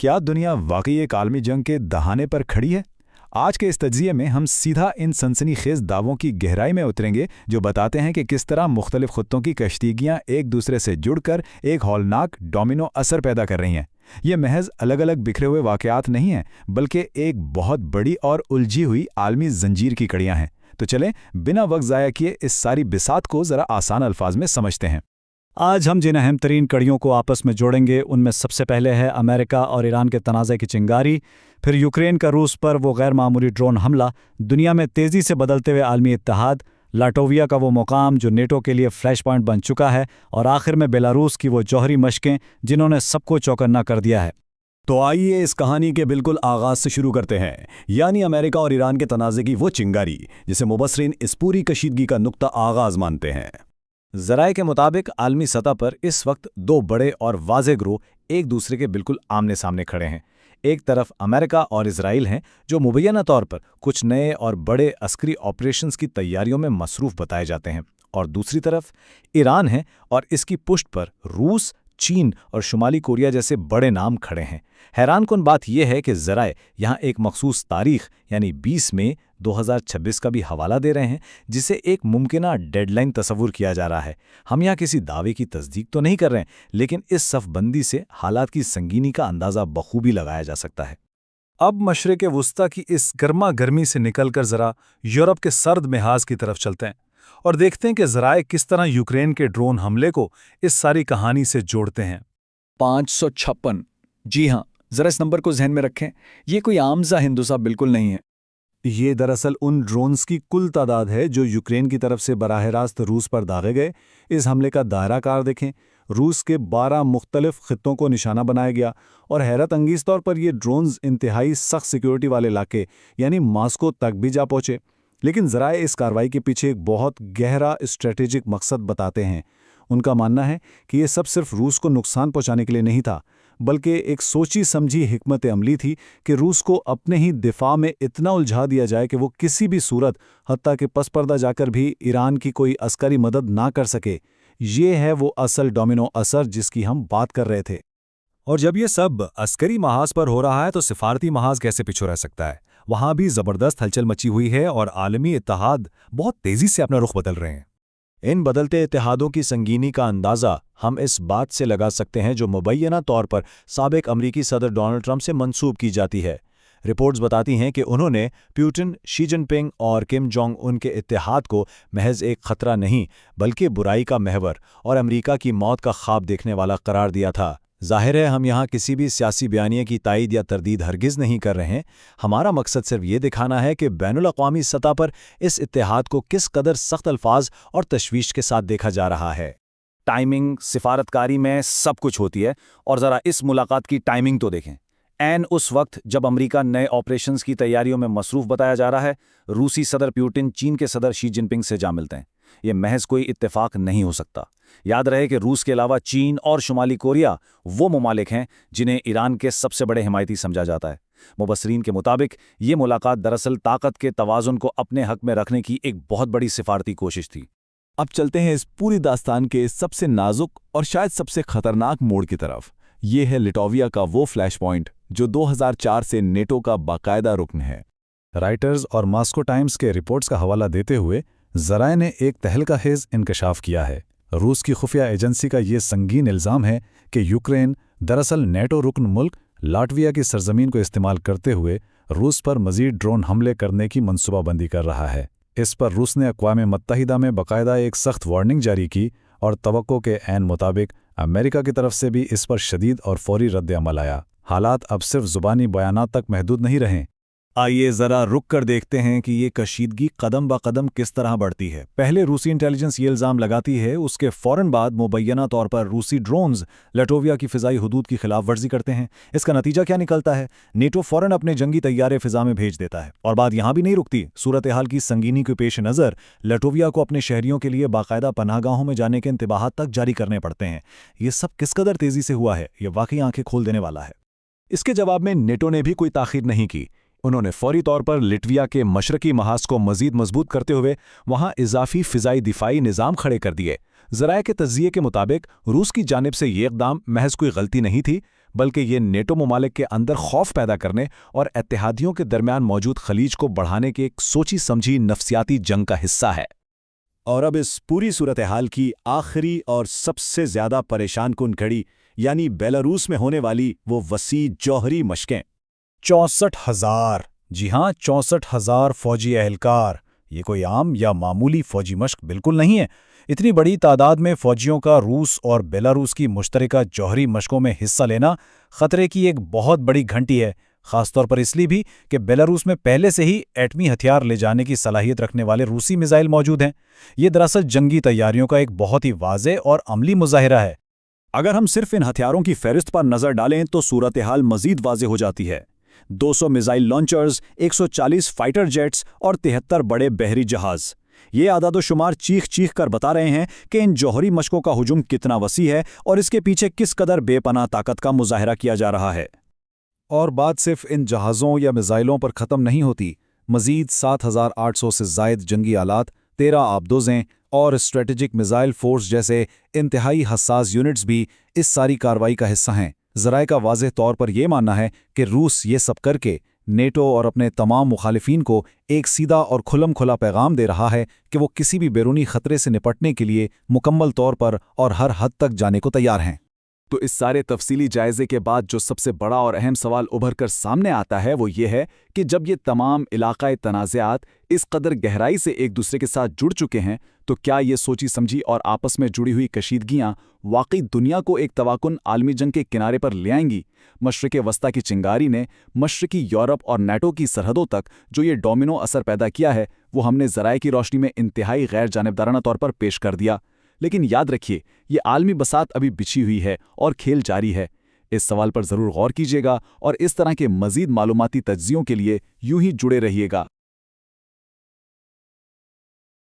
क्या दुनिया वाकई एक आलमी जंग के दहाने पर खड़ी है? आज के इस तज्जिये में हम सीधा इन सनसनीखेज दावों की गहराई में उतरेंगे जो बताते हैं कि किस तरह मुख्तलिफ खुत्तों की कश्तीगियाँ एक दूसरे से जुड़कर एक हौलनाक डोमिनो असर पैदा कर रही हैं। ये महज अलग अलग बिखरे हुए वाक़यात नहीं हैं, बल्कि एक बहुत बड़ी और उलझी हुई आलमी जंजीर की कड़ियाँ हैं। तो चलें, बिना वक्त ज़ाया किए इस सारी बिसात को ज़रा आसान अल्फाज में समझते हैं। आज हम जिन अहम तरीन कड़ियों को आपस में जोड़ेंगे उनमें सबसे पहले है अमेरिका और ईरान के तनाज़े की चिंगारी, फिर यूक्रेन का रूस पर वो गैर मामूली ड्रोन हमला, दुनिया में तेज़ी से बदलते हुए आलमी इत्तेहाद, लाटोविया का वो मुकाम जो नेटो के लिए फ्लैश पॉइंट बन चुका है, और आखिर में बेलारूस की वो जौहरी मशकें जिन्होंने सबको चौकन्ना कर दिया है। तो आइए इस कहानी के बिल्कुल आगाज से शुरू करते हैं, यानी अमेरिका और ईरान के तनाज़े की वो चिंगारी जिसे मुबस्सरीन इस पूरी कशीदगी का नुक्ता आगाज मानते हैं। ज़राए के मुताबिक आलमी सतह पर इस वक्त दो बड़े और वाज़े ग्रोह एक दूसरे के बिल्कुल आमने सामने खड़े हैं। एक तरफ अमेरिका और इजराइल हैं जो मुबैना तौर पर कुछ नए और बड़े अस्करी ऑपरेशंस की तैयारियों में मसरूफ़ बताए जाते हैं, और दूसरी तरफ ईरान है और इसकी पुष्ट पर रूस, चीन और शुमाली कोरिया जैसे बड़े नाम खड़े हैं। हैरानकुन बात यह है कि ज़राए यहाँ एक मखसूस तारीख यानी 20 मई 2026 का भी हवाला दे रहे हैं, जिसे एक मुमकिना डेडलाइन तस्वुर किया जा रहा है। हम यहाँ किसी दावे की तस्दीक तो नहीं कर रहे हैं, लेकिन इस सफ़बंदी से हालात की संगीनी का अंदाज़ा बखूबी लगाया जा सकता है। अब मशरिक़ वुस्ता की इस गर्मा गर्मी से निकलकर ज़रा यूरोप के सर्द मिहाज की तरफ चलते हैं और देखते हैं कि ज़राए किस तरह यूक्रेन के ड्रोन हमले को इस सारी कहानी से जोड़ते हैं। 556। जी हाँ, ज़रा इस नंबर को जहन में रखें। ये कोई आमजा हिंदुसा बिल्कुल नहीं है। ये दरअसल उन ड्रोन्स की कुल तादाद है जो यूक्रेन की तरफ से बराह रास्त रूस पर दागे गए। इस हमले का दायरा कार देखें। रूस के 12 मुख्तलिफ खित्तों को निशाना बनाया गया, और हैरत अंगीज़ तौर पर ये ड्रोन्स इंतहाई सख्त सिक्योरिटी वाले इलाके यानी मॉस्को तक भी जा पहुँचे। लेकिन ज़राए इस कार्रवाई के पीछे एक बहुत गहरा स्ट्रेटेजिक मकसद बताते हैं। उनका मानना है कि ये सब सिर्फ रूस को नुकसान पहुंचाने के लिए नहीं था, बल्कि एक सोची समझी हिकमत अमली थी कि रूस को अपने ही दिफा में इतना उलझा दिया जाए कि वो किसी भी सूरत, हत्ता कि पसपर्दा जाकर भी ईरान की कोई अस्करी मदद ना कर सके। ये है वो असल डोमिनो असर जिसकी हम बात कर रहे थे। और जब ये सब अस्करी महाज पर हो रहा है तो सिफारती महाज कैसे पीछे रह सकता है? वहां भी जबरदस्त हलचल मची हुई है और आलमी इत्तेहाद बहुत तेजी से अपना रुख बदल रहे हैं। इन बदलते इत्तेहादों की संगीनी का अंदाज़ा हम इस बात से लगा सकते हैं जो मुबैना तौर पर साबिक अमरीकी सदर डोनाल्ड ट्रंप से मंसूब की जाती है। रिपोर्ट्स बताती हैं कि उन्होंने पुतिन, शी जिनपिंग और किम जोंग उन के इत्तेहाद को महज एक खतरा नहीं बल्कि बुराई का महवर और अमरीका की मौत का ख्वाब देखने वाला करार दिया था। ज़ाहिर है हम यहाँ किसी भी सियासी बयानिए की तायीद या तरदीद हरगिज़ नहीं कर रहे हैं। हमारा मकसद सिर्फ ये दिखाना है कि बैनुल-अक़वामी सतह पर इस इत्तेहाद को किस कदर सख्त अल्फाज और तशवीश के साथ देखा जा रहा है। टाइमिंग, सिफारतकारी में सब कुछ होती है, और ज़रा इस मुलाकात की टाइमिंग तो देखें। ऐन उस वक्त जब अमरीका नए ऑपरेशंस की तैयारियों में मसरूफ़ बताया जा रहा है, रूसी सदर पुतिन चीन के सदर शी जिनपिंग से जा मिलते हैं। ये महज कोई इत्तेफाक नहीं हो सकता। याद रहे कि रूस के अलावा चीन और शुमाली कोरिया वो ममालिक हैं जिन्हें ईरान के सबसे बड़े हिमायती समझा जाता है। मुबस्सरीन के मुताबिक ये मुलाकात दरअसल ताकत के तवाज़ुन को अपने हक में रखने की एक बहुत बड़ी सिफारती कोशिश थी। अब चलते हैं इस पूरी दास्तान के सबसे नाजुक और शायद सबसे खतरनाक मोड़ की तरफ। ये है लिटोविया का वो फ्लैश पॉइंट जो 2004 से नेटो का बाकायदा रुकन है। राइटर्स और मॉस्को टाइम्स के रिपोर्ट्स का हवाला देते हुए ज़राए ने एक तहलका-खेज़ इंकशाफ किया है। रूस की खुफिया एजेंसी का ये संगीन इल्ज़ाम है कि यूक्रेन दरअसल नेटो रुकन मुल्क लाटविया की सरजमीन को इस्तेमाल करते हुए रूस पर मज़ीद ड्रोन हमले करने की मनसूबाबंदी कर रहा है। इस पर रूस ने अक़वाम मुत्तहिदा में बाकायदा एक सख्त वार्निंग जारी की, और तवक्को के ऐन मुताबिक अमेरिका की तरफ से भी इस पर शदीद और फौरी रद्द अमल आया। हालात अब सिर्फ ज़ुबानी बयानात तक महदूद नहीं रहे। आइए ज़रा रुक कर देखते हैं कि ये कशीदगी कदम ब कदम किस तरह बढ़ती है। पहले रूसी इंटेलिजेंस ये इल्ज़ाम लगाती है, उसके फ़ौरन बाद मुबैना तौर पर रूसी ड्रोन्स लाटोविया की फ़िज़ाई हदूद की खिलाफ वर्जी करते हैं। इसका नतीजा क्या निकलता है? नेटो फ़ौरन अपने जंगी तैयारे फ़िज़ा में भेज देता है, और बात यहाँ भी नहीं रुकती। सूरत हाल की संगीनी के पेश नज़र लाटोविया को अपने शहरियों के लिए बाकायदा पनाहगाहों में जाने के इंतबाहात तक जारी करने पड़ते हैं। ये सब किस कदर तेज़ी से हुआ है, ये वाकई आंखें खोल देने वाला है। इसके जवाब में नेटो ने भी कोई ताख़ीर नहीं की। उन्होंने फौरी तौर पर लिटविया के मशरकी महाज को मज़ीद मजबूत करते हुए वहां इजाफी फ़िज़ाई दिफाई निज़ाम खड़े कर दिए। ज़राए के तज्जिये के मुताबिक रूस की जानिब से ये इक़दाम महज कोई गलती नहीं थी, बल्कि ये नेटो ममालिक के अंदर खौफ पैदा करने और इत्तेहादियों के दरमियान मौजूद खलीज को बढ़ाने के एक सोची समझी नफसियाती जंग का हिस्सा है। और अब इस पूरी सूरत हाल की आखिरी और सबसे ज्यादा परेशान कुन कड़ी, यानी बेलारूस में होने वाली वो वसी जौहरी मशकें। 64,000, जी हाँ 64,000 फौजी एहलकार। ये कोई आम या मामूली फौजी मश्क बिल्कुल नहीं है। इतनी बड़ी तादाद में फौजियों का रूस और बेलारूस की मुश्तरका जौहरी मशकों में हिस्सा लेना खतरे की एक बहुत बड़ी घंटी है, खासतौर पर इसलिए भी कि बेलारूस में पहले से ही एटमी हथियार ले जाने की सलाहियत रखने वाले रूसी मिसाइल मौजूद हैं। ये दरअसल जंगी तैयारियों का एक बहुत ही वाज़ेह और अमली मुजाहिरा है। अगर हम सिर्फ इन हथियारों की फहरिस्त पर नजर डालें तो सूरत हाल मजीद वाज़ेह हो जाती है। 200 मिसाइल लॉन्चर्स, 140 फाइटर जेट्स और 73 बड़े बहरी जहाज। ये आदादोशुमार चीख चीख कर बता रहे हैं कि इन जौहरी मशकों का हुजूम कितना वसी है और इसके पीछे किस कदर बेपनाह ताकत का मुजाहिरा किया जा रहा है। और बात सिर्फ इन जहाज़ों या मिसाइलों पर ख़त्म नहीं होती। मज़ीद 7,800 से ज़ायद जंगी आलात, 13 आबदोज़ें और स्ट्रेटेजिक मिसाइल फोर्स जैसे इंतहाई हसास यूनिट्स भी इस सारी कार्रवाई का हिस्सा हैं। ज़राए का वाज़ेह तौर पर यह मानना है कि रूस ये सब करके नेटो और अपने तमाम मुखालिफिन को एक सीधा और खुलम खुला पैगाम दे रहा है कि वो किसी भी बैरूनी खतरे से निपटने के लिए मुकम्मल तौर पर और हर हद तक जाने को तैयार हैं। तो इस सारे तफसीली जायजे के बाद जो सबसे बड़ा और अहम सवाल उभर कर सामने आता है वो ये है कि जब ये तमाम इलाक़ाई तनाज़ात इस कदर गहराई से एक दूसरे के साथ जुड़ चुके हैं तो क्या ये सोची समझी और आपस में जुड़ी हुई कशीदगियाँ वाकई दुनिया को एक तवाकुन आलमी जंग के किनारे पर ले आएंगी? मशरिक़ वस्ता की चिंगारी ने मशरिकी यूरोप और नेटो की सरहदों तक जो ये डोमिनो असर पैदा किया है वो हमने ज़राए की रोशनी में इंतहाई गैर जानिबदाराना तौर पर पेश कर दिया। लेकिन याद रखिए, ये आलमी बसात अभी बिछी हुई है और खेल जारी है। इस सवाल पर ज़रूर गौर कीजिएगा और इस तरह के मज़ीद मालूमाती तज्ज़ियों के लिए यूं ही जुड़े रहिएगा।